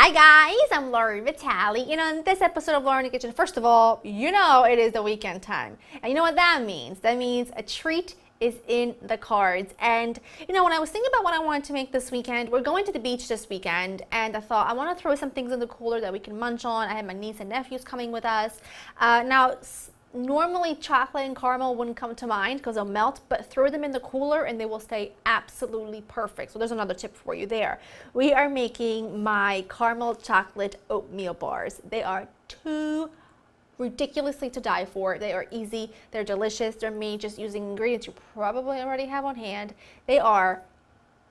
Hi guys, I'm Lori Vitale, and on this episode of Lori in the Kitchen, first of all, you know it is the weekend time. And you know what that means? That means a treat is in the cards. And you know, when I was thinking about what I wanted to make this weekend, we're going to the beach this weekend, and I thought I want to throw some things in the cooler that we can munch on. I have my niece and nephews coming with us. Normally chocolate and caramel wouldn't come to mind because they'll melt, but throw them in the cooler and they will stay absolutely perfect. So there's another tip for you there. We are making my caramel chocolate oatmeal bars. They are too ridiculously to die for. They are easy, they're delicious, they're made just using ingredients you probably already have on hand. They are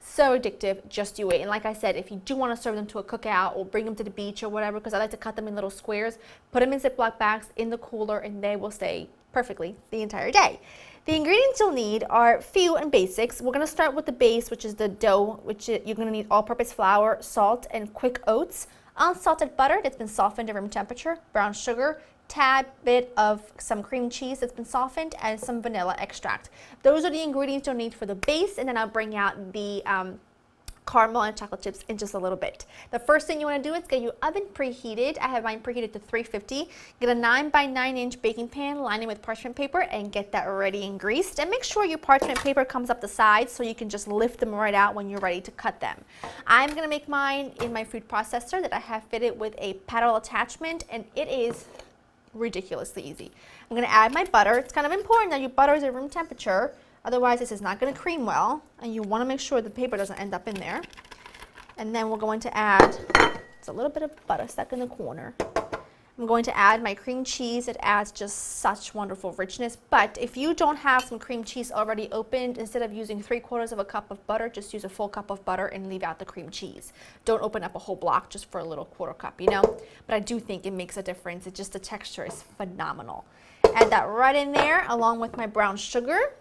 so addictive, just you wait. And like I said, if you do want to serve them to a cookout or bring them to the beach or whatever, because I like to cut them in little squares, put them in Ziploc bags in the cooler and they will stay perfectly the entire day. The ingredients you'll need are few and basics. We're going to start with the base, which is the dough, which you're going to need all-purpose flour, salt, and quick oats, unsalted butter that's been softened to room temperature, brown sugar, tad bit of some cream cheese that's been softened, and some vanilla extract. Those are the ingredients you'll need for the base, and then I'll bring out the caramel and chocolate chips in just a little bit. The first thing you want to do is get your oven preheated. I have mine preheated to 350. Get a 9 by 9 inch baking pan, line it with parchment paper, and get that ready and greased. And make sure your parchment paper comes up the sides so you can just lift them right out when you're ready to cut them. I'm going to make mine in my food processor that I have fitted with a paddle attachment, and it is ridiculously easy. I'm going to add my butter. It's kind of important that your butter is at room temperature, otherwise this is not going to cream well, and you want to make sure the paper doesn't end up in there. And then we're going to add just a little bit of butter stuck in the corner. I'm going to add my cream cheese. It adds just such wonderful richness, but if you don't have some cream cheese already opened, instead of using 3/4 of a cup of butter, just use a full cup of butter and leave out the cream cheese. Don't open up a whole block just for a little 1/4 cup, you know? But I do think it makes a difference. It's just the texture is phenomenal. Add that right in there along with my brown sugar,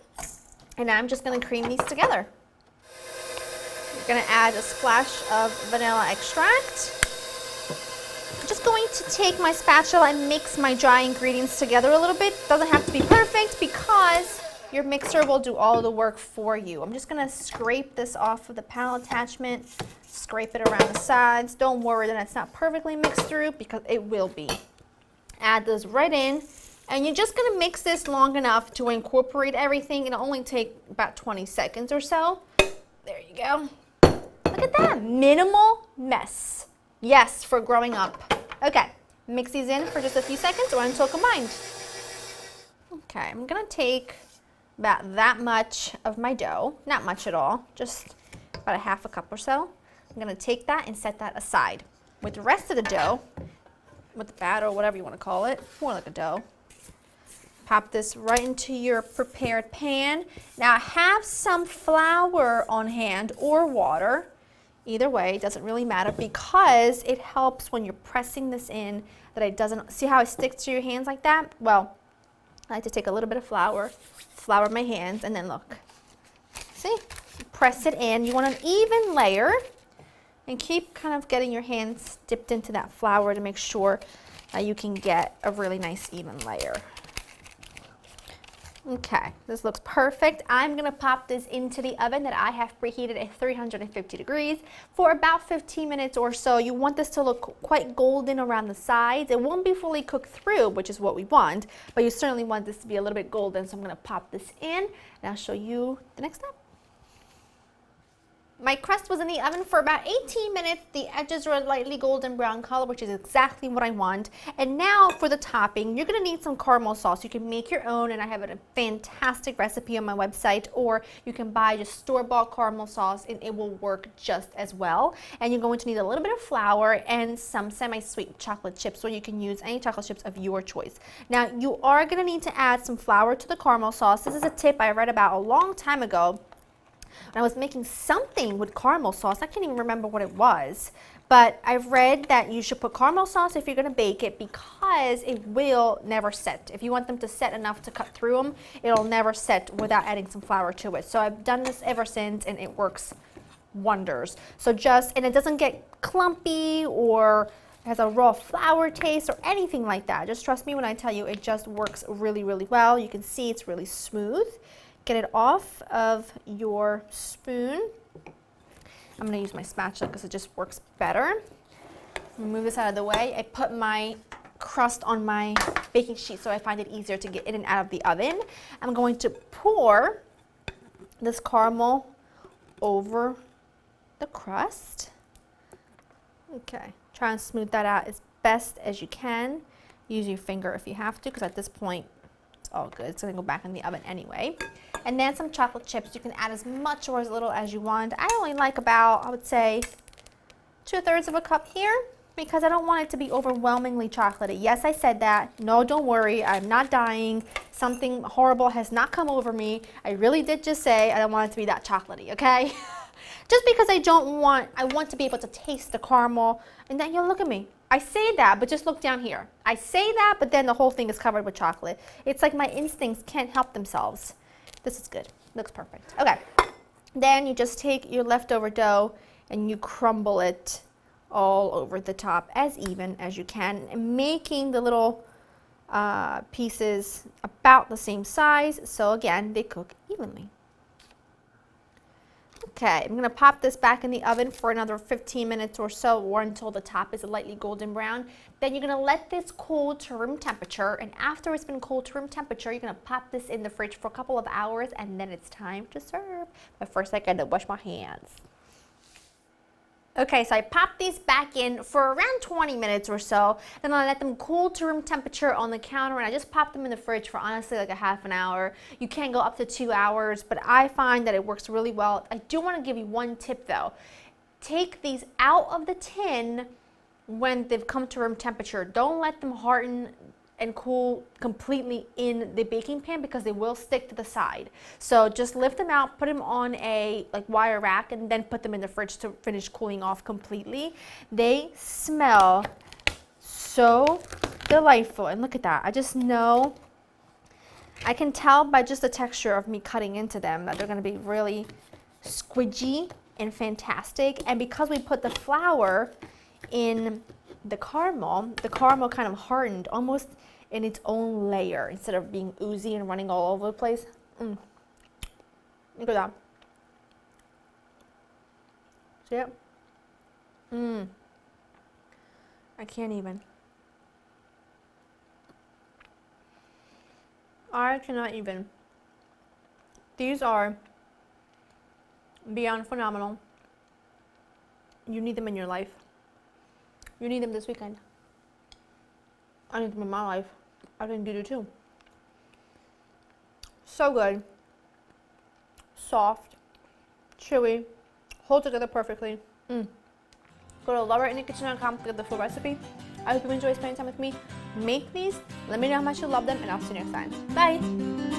and I'm just going to cream these together. I'm going to add a splash of vanilla extract. I'm just going to take my spatula and mix my dry ingredients together a little bit. Doesn't have to be perfect because your mixer will do all the work for you. I'm just going to scrape this off of the paddle attachment, scrape it around the sides. Don't worry that it's not perfectly mixed through because it will be. Add those right in, and you're just going to mix this long enough to incorporate everything. It'll only take about 20 seconds or so. There you go. Look at that, minimal mess. Yes, for growing up. Okay, mix these in for just a few seconds or until combined. Okay, I'm gonna take about that much of my dough, not much at all, just about a 1/2 cup or so. I'm gonna take that and set that aside. With the rest of the dough, with the batter or whatever you wanna call it, more like a dough, pop this right into your prepared pan. Now have some flour on hand or water. Either way, it doesn't really matter because it helps when you're pressing this in that it doesn't, see how it sticks to your hands like that? Well, I like to take a little bit of flour my hands, and then look. See? Press it in. You want an even layer, and keep kind of getting your hands dipped into that flour to make sure you can get a really nice even layer. Okay, this looks perfect. I'm going to pop this into the oven that I have preheated at 350 degrees for about 15 minutes or so. You want this to look quite golden around the sides. It won't be fully cooked through, which is what we want, but you certainly want this to be a little bit golden, so I'm going to pop this in and I'll show you the next step. My crust was in the oven for about 18 minutes. The edges are a lightly golden brown color, which is exactly what I want. And now for the topping, you're going to need some caramel sauce. You can make your own, and I have a fantastic recipe on my website, or you can buy just store-bought caramel sauce and it will work just as well. And you're going to need a little bit of flour and some semi-sweet chocolate chips, or you can use any chocolate chips of your choice. Now you are going to need to add some flour to the caramel sauce. This is a tip I read about a long time ago. When I was making something with caramel sauce, I can't even remember what it was, but I've read that you should put caramel sauce if you're going to bake it because it will never set. If you want them to set enough to cut through them, it'll never set without adding some flour to it. So I've done this ever since and it works wonders. So and it doesn't get clumpy or has a raw flour taste or anything like that. Just trust me when I tell you it just works really, really well. You can see it's really smooth. Get it off of your spoon. I'm going to use my spatula because it just works better. Move this out of the way. I put my crust on my baking sheet so I find it easier to get in and out of the oven. I'm going to pour this caramel over the crust. Okay, try and smooth that out as best as you can. Use your finger if you have to, because at this point it's all good. It's going to go back in the oven anyway. And then some chocolate chips. You can add as much or as little as you want. I only like about, I would say, 2/3 of a cup here, because I don't want it to be overwhelmingly chocolatey. Yes, I said that. No, don't worry. I'm not dying. Something horrible has not come over me. I really did just say I don't want it to be that chocolatey, okay? Just because I want to be able to taste the caramel. And then, look at me. I say that, but just look down here. I say that, but then the whole thing is covered with chocolate. It's like my instincts can't help themselves. This is good. Looks perfect. Okay. Then you just take your leftover dough and you crumble it all over the top as even as you can, making the little pieces about the same size, so again, they cook evenly. Okay, I'm going to pop this back in the oven for another 15 minutes or so, or until the top is lightly golden brown. Then you're going to let this cool to room temperature, and after it's been cooled to room temperature, you're going to pop this in the fridge for a couple of hours, and then it's time to serve. But first I got to wash my hands. Okay, so I popped these back in for around 20 minutes or so. Then I let them cool to room temperature on the counter, and I just popped them in the fridge for honestly like a half an hour. You can go up to 2 hours, but I find that it works really well. I do want to give you one tip though. Take these out of the tin when they've come to room temperature. Don't let them harden and cool completely in the baking pan, because they will stick to the side. So just lift them out, put them on a wire rack, and then put them in the fridge to finish cooling off completely. They smell so delightful, and look at that. I just know, I can tell by just the texture of me cutting into them that they're going to be really squidgy and fantastic. And because we put the flour in the caramel kind of hardened almost in its own layer instead of being oozy and running all over the place. Look at that. See it? I can't even. I cannot even. These are beyond phenomenal. You need them in your life. You need them this weekend. I need them in my life. I think you do too. So good. Soft. Chewy. Hold together perfectly. Go to loverindthekitchen.com to get the full recipe. I hope you enjoy spending time with me. Make these. Let me know how much you love them, and I'll see you next time. Bye.